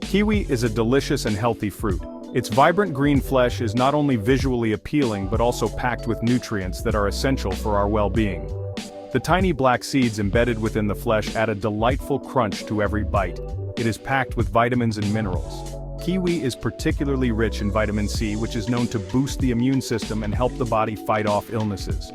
Kiwi is a delicious and healthy fruit. Its vibrant green flesh is not only visually appealing but also packed with nutrients that are essential for our well-being. The tiny black seeds embedded within the flesh add a delightful crunch to every bite. It is packed with vitamins and minerals. Kiwi is particularly rich in vitamin C, which is known to boost the immune system and help the body fight off illnesses.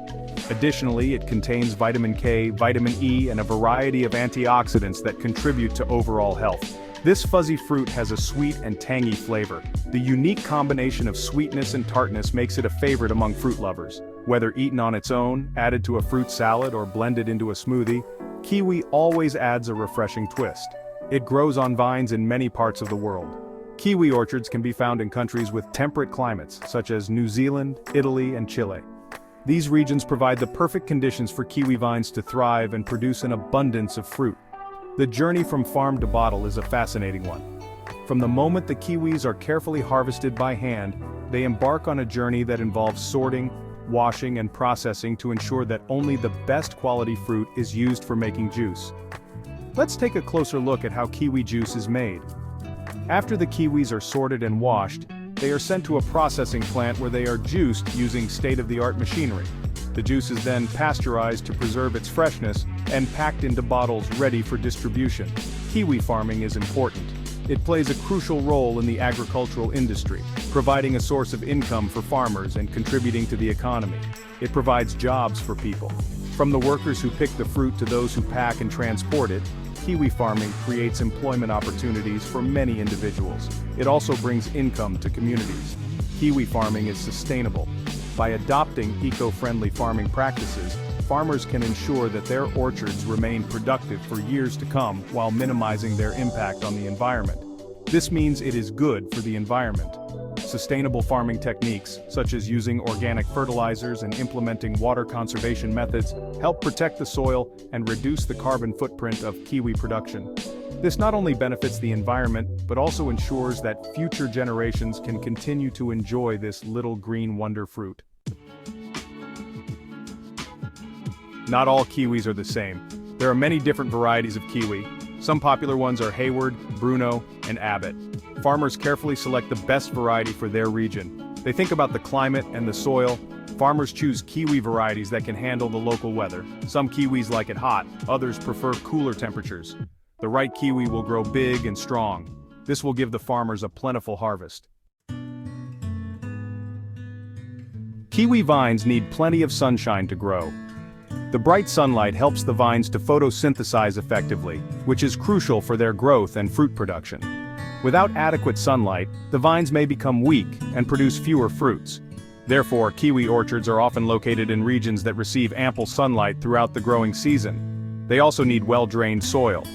Additionally, it contains vitamin K, vitamin E, and a variety of antioxidants that contribute to overall health. This fuzzy fruit has a sweet and tangy flavor. The unique combination of sweetness and tartness makes it a favorite among fruit lovers. Whether eaten on its own, added to a fruit salad, or blended into a smoothie, kiwi always adds a refreshing twist. It grows on vines in many parts of the world. Kiwi orchards can be found in countries with temperate climates, such as New Zealand, Italy, and Chile. These regions provide the perfect conditions for kiwi vines to thrive and produce an abundance of fruit. The journey from farm to bottle is a fascinating one. From the moment the kiwis are carefully harvested by hand, they embark on a journey that involves sorting, washing, and processing to ensure that only the best quality fruit is used for making juice. Let's take a closer look at how kiwi juice is made. After the kiwis are sorted and washed, they are sent to a processing plant where they are juiced using state-of-the-art machinery. The juice is then pasteurized to preserve its freshness and packed into bottles ready for distribution. Kiwi farming is important. It plays a crucial role in the agricultural industry, providing a source of income for farmers and contributing to the economy. It provides jobs for people. From the workers who pick the fruit to those who pack and transport it, kiwi farming creates employment opportunities for many individuals. It also brings income to communities. Kiwi farming is sustainable. By adopting eco-friendly farming practices, farmers can ensure that their orchards remain productive for years to come while minimizing their impact on the environment. This means it is good for the environment. Sustainable farming techniques, such as using organic fertilizers and implementing water conservation methods, help protect the soil and reduce the carbon footprint of kiwi production. This not only benefits the environment, but also ensures that future generations can continue to enjoy this little green wonder fruit. Not all kiwis are the same. There are many different varieties of kiwi. Some popular ones are Hayward, Bruno, and Abbott. Farmers carefully select the best variety for their region. They think about the climate and the soil. Farmers choose kiwi varieties that can handle the local weather. Some kiwis like it hot, others prefer cooler temperatures. The right kiwi will grow big and strong. This will give the farmers a plentiful harvest. Kiwi vines need plenty of sunshine to grow. The bright sunlight helps the vines to photosynthesize effectively, which is crucial for their growth and fruit production. Without adequate sunlight, the vines may become weak and produce fewer fruits. Therefore, kiwi orchards are often located in regions that receive ample sunlight throughout the growing season. They also need well-drained soil.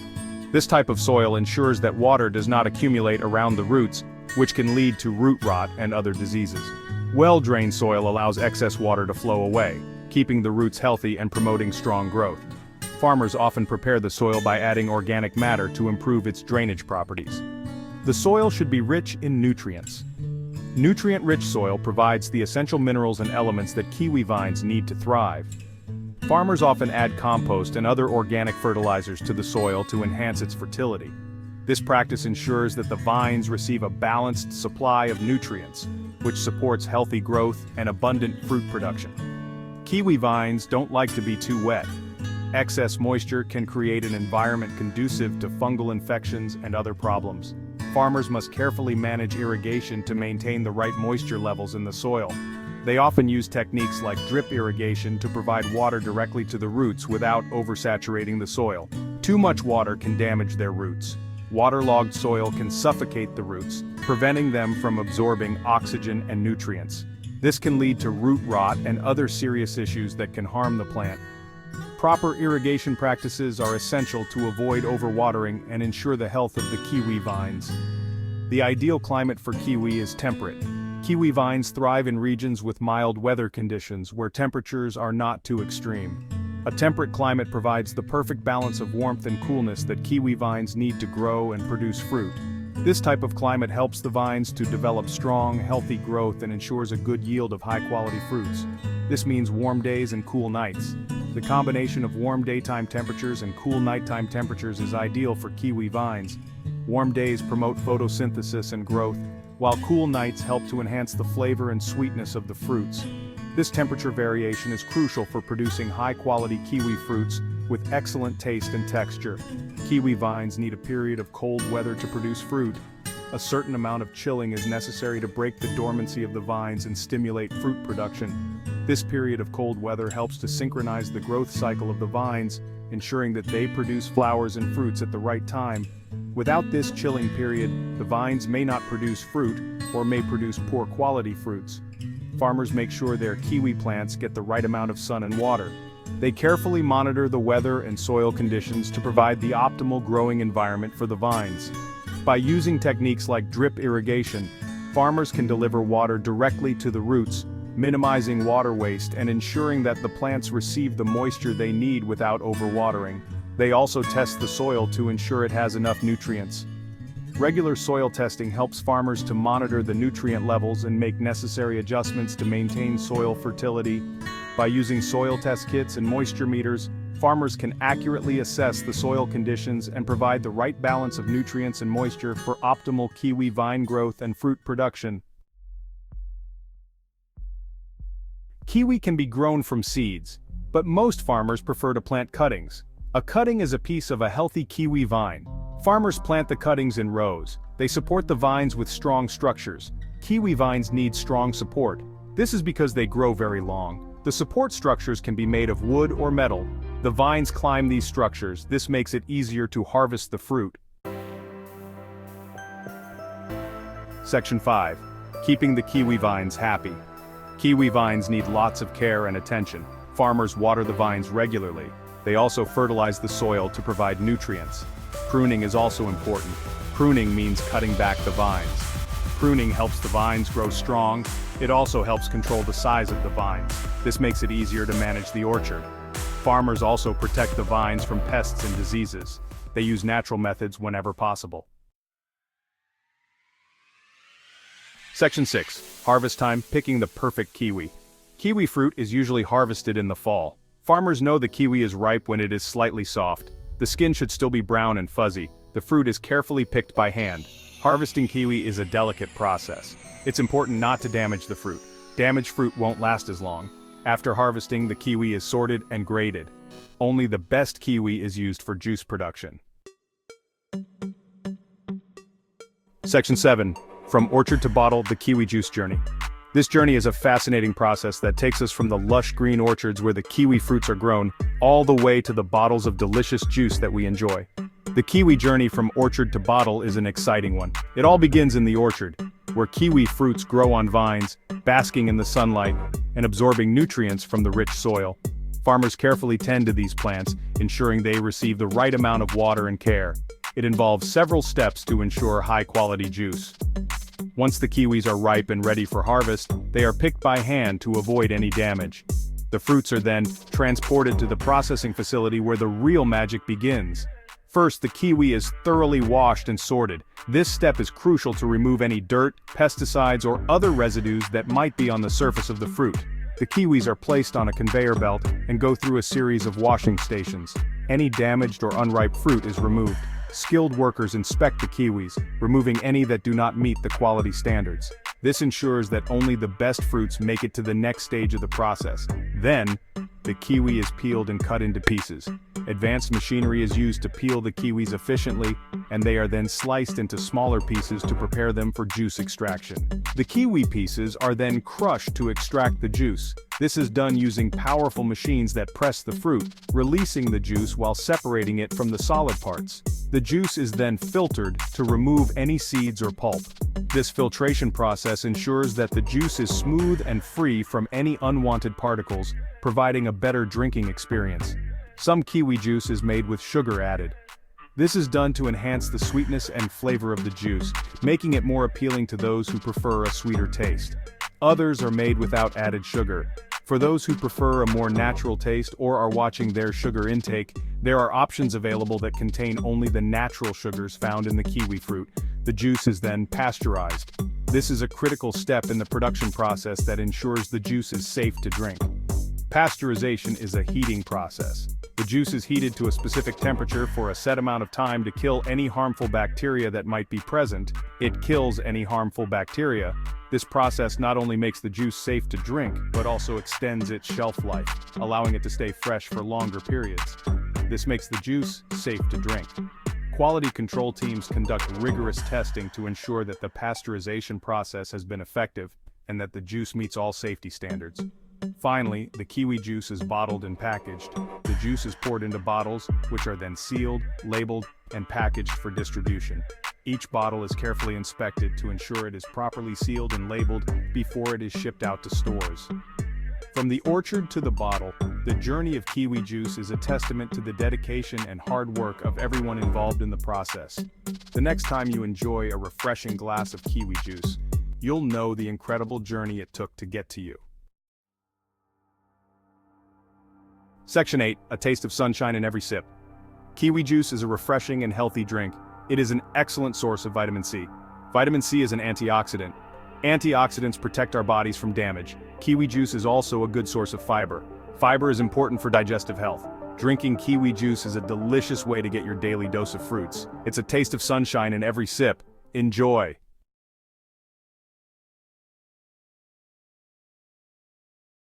This type of soil ensures that water does not accumulate around the roots, which can lead to root rot and other diseases. Well-drained soil allows excess water to flow away, keeping the roots healthy and promoting strong growth. Farmers often prepare the soil by adding organic matter to improve its drainage properties. The soil should be rich in nutrients. Nutrient-rich soil provides the essential minerals and elements that kiwi vines need to thrive. Farmers often add compost and other organic fertilizers to the soil to enhance its fertility. This practice ensures that the vines receive a balanced supply of nutrients, which supports healthy growth and abundant fruit production. Kiwi vines don't like to be too wet. Excess moisture can create an environment conducive to fungal infections and other problems. Farmers must carefully manage irrigation to maintain the right moisture levels in the soil. They often use techniques like drip irrigation to provide water directly to the roots without oversaturating the soil. Too much water can damage their roots. Waterlogged soil can suffocate the roots, preventing them from absorbing oxygen and nutrients. This can lead to root rot and other serious issues that can harm the plant. Proper irrigation practices are essential to avoid overwatering and ensure the health of the kiwi vines. The ideal climate for kiwi is temperate. Kiwi vines thrive in regions with mild weather conditions where temperatures are not too extreme. A temperate climate provides the perfect balance of warmth and coolness that kiwi vines need to grow and produce fruit. This type of climate helps the vines to develop strong, healthy growth and ensures a good yield of high-quality fruits. This means warm days and cool nights. The combination of warm daytime temperatures and cool nighttime temperatures is ideal for kiwi vines. Warm days promote photosynthesis and growth, while cool nights help to enhance the flavor and sweetness of the fruits. This temperature variation is crucial for producing high-quality kiwi fruits with excellent taste and texture. Kiwi vines need a period of cold weather to produce fruit. A certain amount of chilling is necessary to break the dormancy of the vines and stimulate fruit production. This period of cold weather helps to synchronize the growth cycle of the vines, ensuring that they produce flowers and fruits at the right time. Without this chilling period, the vines may not produce fruit, or may produce poor quality fruits. Farmers make sure their kiwi plants get the right amount of sun and water. They carefully monitor the weather and soil conditions to provide the optimal growing environment for the vines. By using techniques like drip irrigation, farmers can deliver water directly to the roots, minimizing water waste and ensuring that the plants receive the moisture they need without overwatering. They also test the soil to ensure it has enough nutrients. Regular soil testing helps farmers to monitor the nutrient levels and make necessary adjustments to maintain soil fertility. By using soil test kits and moisture meters, farmers can accurately assess the soil conditions and provide the right balance of nutrients and moisture for optimal kiwi vine growth and fruit production. Kiwi can be grown from seeds, but most farmers prefer to plant cuttings. A cutting is a piece of a healthy kiwi vine. Farmers plant the cuttings in rows. They support the vines with strong structures. Kiwi vines need strong support. This is because they grow very long. The support structures can be made of wood or metal. The vines climb these structures. This makes it easier to harvest the fruit. Section 5. Keeping the kiwi vines happy. Kiwi vines need lots of care and attention. Farmers water the vines regularly. They also fertilize the soil to provide nutrients. Pruning is also important. Pruning means cutting back the vines. Pruning helps the vines grow strong. It also helps control the size of the vines. This makes it easier to manage the orchard. Farmers also protect the vines from pests and diseases. They use natural methods whenever possible. Section 6. Harvest time, picking the perfect kiwi. Kiwi fruit is usually harvested in the fall. Farmers know the kiwi is ripe when it is slightly soft. The skin should still be brown and fuzzy. The fruit is carefully picked by hand. Harvesting kiwi is a delicate process. It's important not to damage the fruit. Damaged fruit won't last as long. After harvesting, the kiwi is sorted and graded. Only the best kiwi is used for juice production. Section 7. From orchard to bottle, the kiwi juice journey. This journey is a fascinating process that takes us from the lush green orchards where the kiwi fruits are grown, all the way to the bottles of delicious juice that we enjoy. The kiwi journey from orchard to bottle is an exciting one. It all begins in the orchard, where kiwi fruits grow on vines, basking in the sunlight, and absorbing nutrients from the rich soil. Farmers carefully tend to these plants, ensuring they receive the right amount of water and care. It involves several steps to ensure high-quality juice. Once the kiwis are ripe and ready for harvest, they are picked by hand to avoid any damage. The fruits are then transported to the processing facility where the real magic begins. First, the kiwi is thoroughly washed and sorted. This step is crucial to remove any dirt, pesticides, or other residues that might be on the surface of the fruit. The kiwis are placed on a conveyor belt and go through a series of washing stations. Any damaged or unripe fruit is removed. Skilled workers inspect the kiwis, removing any that do not meet the quality standards. This ensures that only the best fruits make it to the next stage of the process. Then, the kiwi is peeled and cut into pieces. Advanced machinery is used to peel the kiwis efficiently, and they are then sliced into smaller pieces to prepare them for juice extraction. The kiwi pieces are then crushed to extract the juice. This is done using powerful machines that press the fruit, releasing the juice while separating it from the solid parts. The juice is then filtered to remove any seeds or pulp. This filtration process ensures that the juice is smooth and free from any unwanted particles, providing a better drinking experience. Some kiwi juice is made with sugar added. This is done to enhance the sweetness and flavor of the juice, making it more appealing to those who prefer a sweeter taste. Others are made without added sugar. For those who prefer a more natural taste or are watching their sugar intake, there are options available that contain only the natural sugars found in the kiwi fruit. The juice is then pasteurized. This is a critical step in the production process that ensures the juice is safe to drink. Pasteurization is a heating process. The juice is heated to a specific temperature for a set amount of time to kill any harmful bacteria that might be present. It kills any harmful bacteria. This process not only makes the juice safe to drink, but also extends its shelf life, allowing it to stay fresh for longer periods. This makes the juice safe to drink. Quality control teams conduct rigorous testing to ensure that the pasteurization process has been effective and that the juice meets all safety standards. Finally, the kiwi juice is bottled and packaged. The juice is poured into bottles, which are then sealed, labeled, and packaged for distribution. Each bottle is carefully inspected to ensure it is properly sealed and labeled before it is shipped out to stores. From the orchard to the bottle, the journey of kiwi juice is a testament to the dedication and hard work of everyone involved in the process. The next time you enjoy a refreshing glass of kiwi juice, you'll know the incredible journey it took to get to you. Section 8, a taste of sunshine in every sip. Kiwi juice is a refreshing and healthy drink. It is an excellent source of vitamin C. Vitamin C is an antioxidant. Antioxidants protect our bodies from damage. Kiwi juice is also a good source of fiber. Fiber is important for digestive health. Drinking kiwi juice is a delicious way to get your daily dose of fruits. It's a taste of sunshine in every sip. Enjoy!